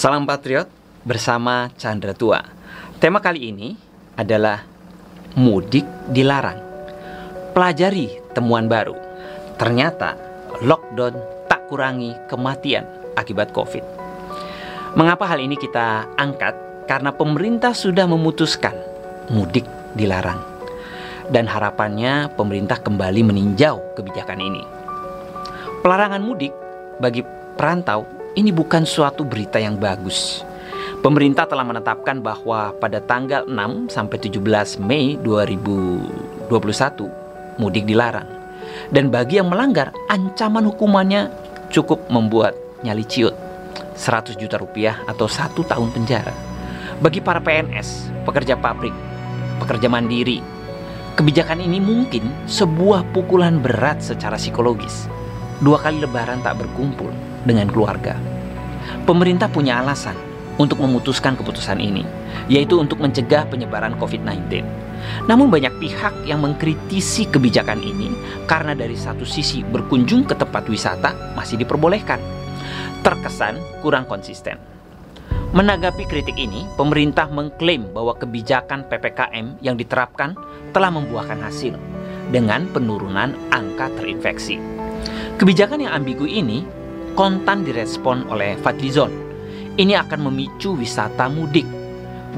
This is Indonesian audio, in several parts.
Salam Patriot bersama Chandra Tua. Tema kali ini adalah mudik dilarang. Pelajari temuan baru. Ternyata lockdown tak kurangi kematian akibat COVID. Mengapa hal ini kita angkat? Karena pemerintah sudah memutuskan mudik dilarang. Dan harapannya pemerintah kembali meninjau kebijakan ini. Pelarangan mudik bagi perantau ini bukan suatu berita yang bagus. Pemerintah telah menetapkan bahwa pada tanggal 6 sampai 17 Mei 2021 mudik dilarang. Dan bagi yang melanggar, ancaman hukumannya cukup membuat nyali ciut, 100 juta rupiah atau 1 tahun penjara. Bagi para PNS, pekerja pabrik, pekerja mandiri, kebijakan ini mungkin sebuah pukulan berat secara psikologis. 2 kali lebaran tak berkumpul dengan keluarga. Pemerintah punya alasan untuk memutuskan keputusan ini, yaitu untuk mencegah penyebaran COVID-19. Namun banyak pihak yang mengkritisi kebijakan ini karena dari satu sisi berkunjung ke tempat wisata masih diperbolehkan. Terkesan kurang konsisten. Menanggapi kritik ini, pemerintah mengklaim bahwa kebijakan PPKM yang diterapkan telah membuahkan hasil dengan penurunan angka terinfeksi. Kebijakan yang ambigu ini kontan direspon oleh Fadlizon. Ini akan memicu wisata mudik.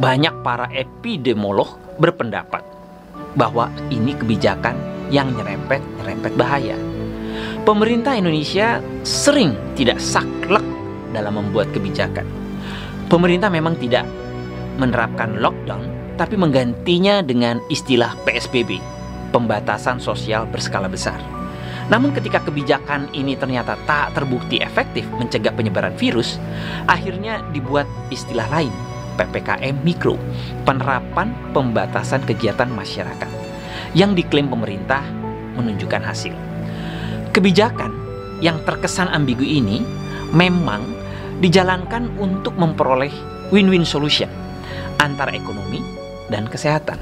Banyak para epidemiolog berpendapat bahwa ini kebijakan yang nyerempet bahaya. Pemerintah Indonesia sering tidak saklek dalam membuat kebijakan. Pemerintah memang tidak menerapkan lockdown, tapi menggantinya dengan istilah PSBB, pembatasan sosial berskala besar. Namun ketika kebijakan ini ternyata tak terbukti efektif mencegah penyebaran virus, akhirnya dibuat istilah lain, PPKM Mikro, penerapan pembatasan kegiatan masyarakat, yang diklaim pemerintah menunjukkan hasil. Kebijakan yang terkesan ambigu ini memang dijalankan untuk memperoleh win-win solution antara ekonomi dan kesehatan.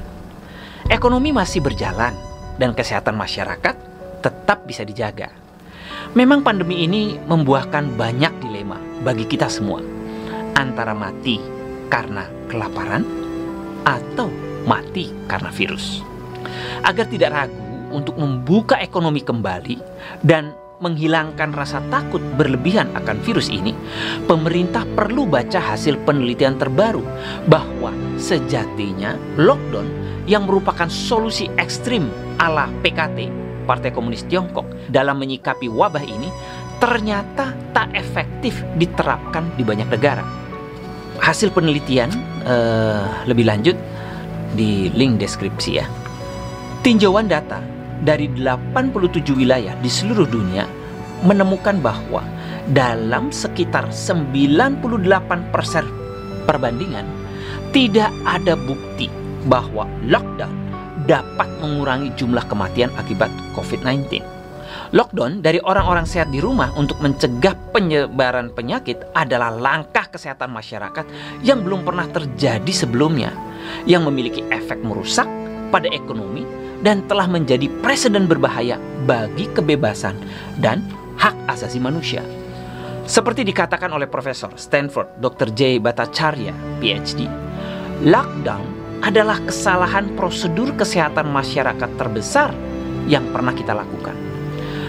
Ekonomi masih berjalan dan kesehatan masyarakat tetap bisa dijaga. Memang pandemi ini membuahkan banyak dilema bagi kita semua, antara mati karena kelaparan atau mati karena virus. Agar tidak ragu untuk membuka ekonomi kembali dan menghilangkan rasa takut berlebihan akan virus ini, pemerintah perlu baca hasil penelitian terbaru bahwa sejatinya lockdown yang merupakan solusi ekstrim ala PKT, Partai Komunis Tiongkok, dalam menyikapi wabah ini ternyata tak efektif diterapkan di banyak negara. Hasil penelitian lebih lanjut di link deskripsi ya. Tinjauan data dari 87 wilayah di seluruh dunia menemukan bahwa dalam sekitar 98% perbandingan tidak ada bukti bahwa lockdown dapat mengurangi jumlah kematian akibat COVID-19. Lockdown dari orang-orang sehat di rumah untuk mencegah penyebaran penyakit adalah langkah kesehatan masyarakat yang belum pernah terjadi sebelumnya, yang memiliki efek merusak pada ekonomi dan telah menjadi preseden berbahaya bagi kebebasan dan hak asasi manusia. Seperti dikatakan oleh Profesor Stanford Dr. Jay Bhattacharya, PhD, lockdown adalah kesalahan prosedur kesehatan masyarakat terbesar yang pernah kita lakukan.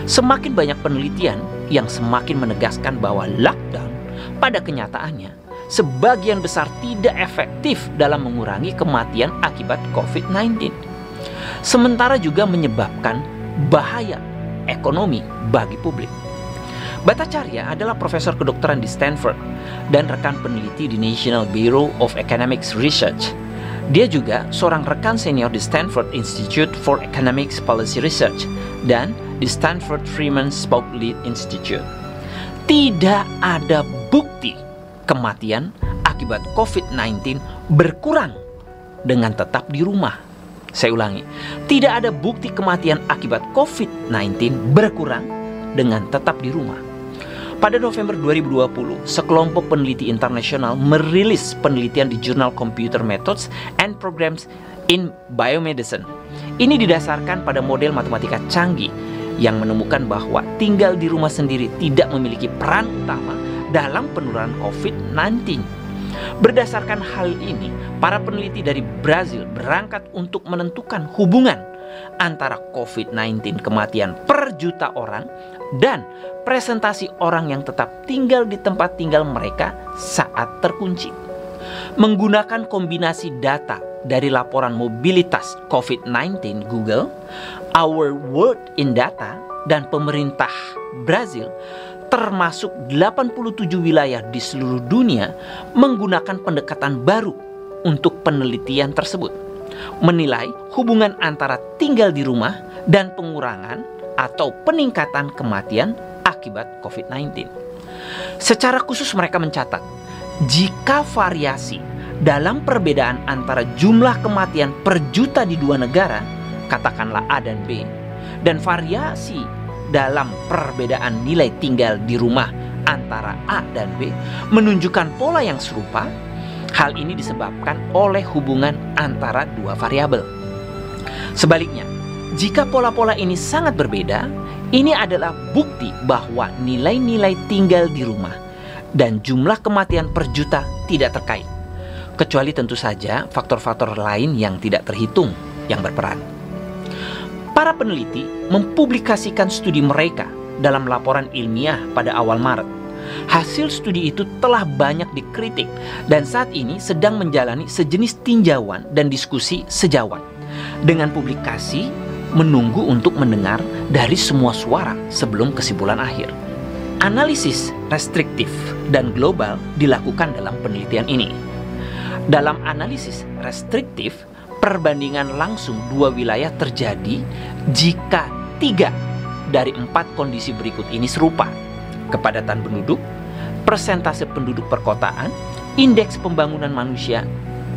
Semakin banyak penelitian yang semakin menegaskan bahwa lockdown pada kenyataannya sebagian besar tidak efektif dalam mengurangi kematian akibat COVID-19. Sementara juga menyebabkan bahaya ekonomi bagi publik. Bhattacharya adalah profesor kedokteran di Stanford dan rekan peneliti di National Bureau of Economics Research. Dia juga seorang rekan senior di Stanford Institute for Economics Policy Research dan di Stanford Freeman Spogli Institute. Tidak ada bukti kematian akibat COVID-19 berkurang dengan tetap di rumah. Saya ulangi, tidak ada bukti kematian akibat COVID-19 berkurang dengan tetap di rumah. Pada November 2020, sekelompok peneliti internasional merilis penelitian di jurnal Computer Methods and Programs in Biomedicine. Ini didasarkan pada model matematika canggih yang menemukan bahwa tinggal di rumah sendiri tidak memiliki peran utama dalam penularan COVID-19. Berdasarkan hal ini, para peneliti dari Brazil berangkat untuk menentukan hubungan antara COVID-19 kematian per juta orang dan presentasi orang yang tetap tinggal di tempat tinggal mereka saat terkunci. Menggunakan kombinasi data dari laporan mobilitas COVID-19 Google, Our World in Data, dan pemerintah Brazil, termasuk 87 wilayah di seluruh dunia, menggunakan pendekatan baru untuk penelitian tersebut, menilai hubungan antara tinggal di rumah dan pengurangan atau peningkatan kematian akibat COVID-19. Secara khusus mereka mencatat, jika variasi dalam perbedaan antara jumlah kematian per juta di dua negara, katakanlah A dan B, dan variasi dalam perbedaan nilai tinggal di rumah antara A dan B menunjukkan pola yang serupa, hal ini disebabkan oleh hubungan antara dua variabel. Sebaliknya, jika pola-pola ini sangat berbeda, ini adalah bukti bahwa nilai-nilai tinggal di rumah dan jumlah kematian per juta tidak terkait, kecuali tentu saja faktor-faktor lain yang tidak terhitung yang berperan. Para peneliti mempublikasikan studi mereka dalam laporan ilmiah pada awal Maret. Hasil studi itu telah banyak dikritik dan saat ini sedang menjalani sejenis tinjauan dan diskusi sejawat. Dengan publikasi, menunggu untuk mendengar dari semua suara sebelum kesimpulan akhir. Analisis restriktif dan global dilakukan dalam penelitian ini. Dalam analisis restriktif, perbandingan langsung dua wilayah terjadi jika 3 dari 4 kondisi berikut ini serupa: kepadatan penduduk, persentase penduduk perkotaan, indeks pembangunan manusia,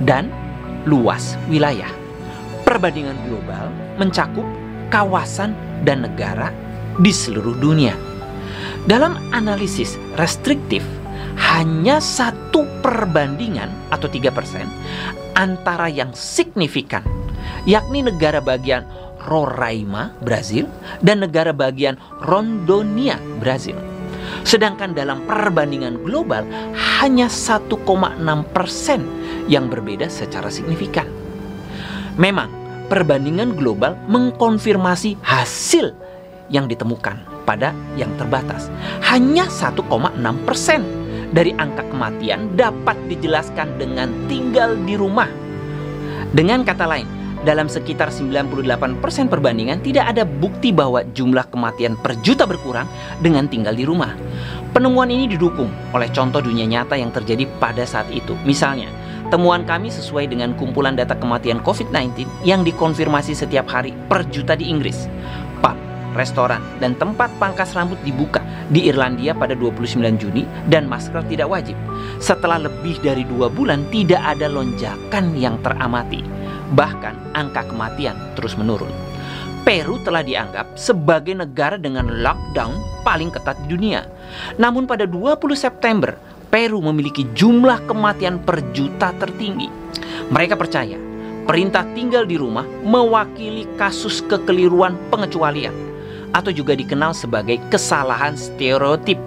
dan luas wilayah. Perbandingan global mencakup kawasan dan negara di seluruh dunia. Dalam analisis restriktif, hanya 1 perbandingan atau 3% antara yang signifikan, yakni negara bagian Roraima, Brazil, dan negara bagian Rondônia, Brazil. Sedangkan dalam perbandingan global hanya 1,6% yang berbeda secara signifikan. Memang perbandingan global mengkonfirmasi hasil yang ditemukan pada yang terbatas. Hanya 1,6% dari angka kematian dapat dijelaskan dengan tinggal di rumah. Dengan kata lain, dalam sekitar 98% perbandingan tidak ada bukti bahwa jumlah kematian per juta berkurang dengan tinggal di rumah. Penemuan ini didukung oleh contoh dunia nyata yang terjadi pada saat itu. Misalnya, temuan kami sesuai dengan kumpulan data kematian COVID-19 yang dikonfirmasi setiap hari per juta di Inggris. Pub, restoran, dan tempat pangkas rambut dibuka di Irlandia pada 29 Juni dan masker tidak wajib. Setelah lebih dari 2 bulan tidak ada lonjakan yang teramati. Bahkan angka kematian terus menurun. Peru telah dianggap sebagai negara dengan lockdown paling ketat di dunia. Namun pada 20 September, Peru memiliki jumlah kematian per juta tertinggi. Mereka percaya perintah tinggal di rumah mewakili kasus kekeliruan pengecualian, atau juga dikenal sebagai kesalahan stereotip,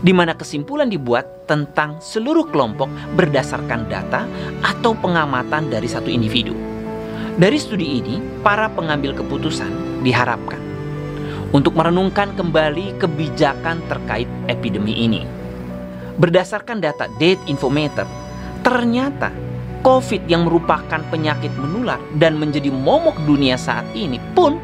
di mana kesimpulan dibuat tentang seluruh kelompok berdasarkan data atau pengamatan dari satu individu. Dari studi ini, para pengambil keputusan diharapkan untuk merenungkan kembali kebijakan terkait epidemi ini. Berdasarkan data Data Infometer, ternyata COVID yang merupakan penyakit menular dan menjadi momok dunia saat ini pun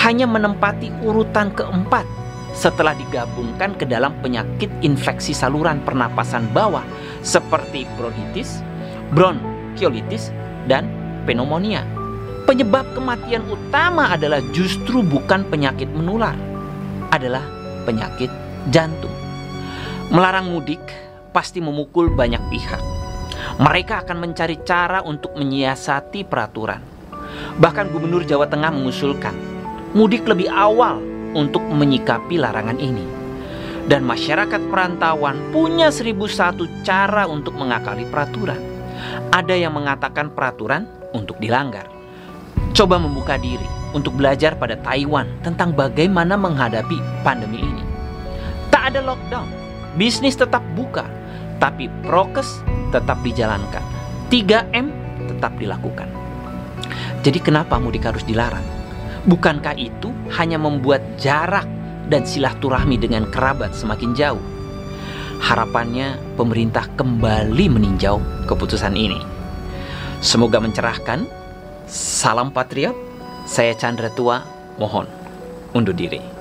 hanya menempati urutan keempat setelah digabungkan ke dalam penyakit infeksi saluran pernapasan bawah seperti bronkitis, bronkiolitis, dan pneumonia. Penyebab kematian utama adalah justru bukan penyakit menular, adalah penyakit jantung. Melarang mudik pasti memukul banyak pihak. Mereka akan mencari cara untuk menyiasati peraturan. Bahkan Gubernur Jawa Tengah mengusulkan mudik lebih awal untuk menyikapi larangan ini. Dan masyarakat perantauan punya 1001 cara untuk mengakali peraturan. Ada yang mengatakan peraturan untuk dilanggar. Coba membuka diri untuk belajar pada Taiwan tentang bagaimana menghadapi pandemi ini. Tak ada lockdown, bisnis tetap buka, tapi prokes tetap dijalankan. 3M tetap dilakukan. Jadi kenapa mudik harus dilarang? Bukankah itu hanya membuat jarak dan silaturahmi dengan kerabat semakin jauh? Harapannya pemerintah kembali meninjau keputusan ini. Semoga mencerahkan. Salam Patriot. Saya Chandra Tua, mohon undur diri.